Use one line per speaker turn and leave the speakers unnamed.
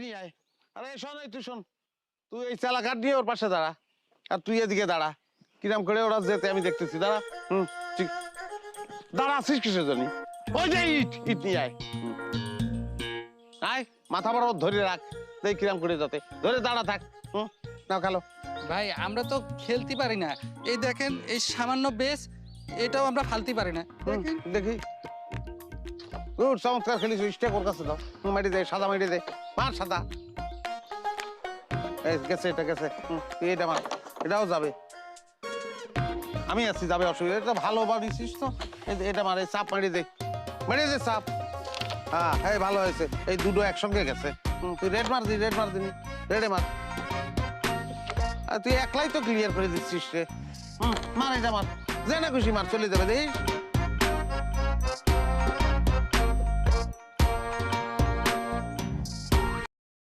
নিয়ে আয়। আরে শোন, এই তুই শোন, তুই এই চালা কাঠ নিয়ে ওর পাশে দাঁড়া, আর তুই এদিকে দাঁড়া। কিরাম করে ওরা যেতে আমি দেখতেছি, দাঁড়া। ঠিক দাঁড়া, আসিস কিসের জন্য? ওই যে ইট, ইট নিয়ে আয়। আয়, মাথা বড় ধরে রাখ, দেখ কিরাম করে যাতে ধরে দাঁড়া থাক। নাও খেলো।
ভাই আমরা তো খেলতে পারি না, এই দেখেন এই সামান্য বেস, এটাও আমরা ফালতে পারি না। দেখেন
দেখি গুড, চমৎকার খেলিস। স্টেক ওর কাছে দাও, মাটি দে, সাদা মাটি দে, মার সাদা। এই গেছে, এটা গেছে। তুই এটা মার, এটাও যাবে। আমি আছি, যাবে, অসুবিধা। এটা ভালো বানিয়েছিস তো। এটা মার, এই চাপ মারি দে, মারি দে চাপ। হ্যাঁ, এই ভালো হয়েছে, এই দুটো একসঙ্গে গেছে। তুই রেড মার দি, রেড মার দিনি, রেডে মার। আর তুই একলাই তো ক্লিয়ার করে দিচ্ছিস রে। মার, এটা মার, যে না খুশি মার, চলে যাবে দেখিস।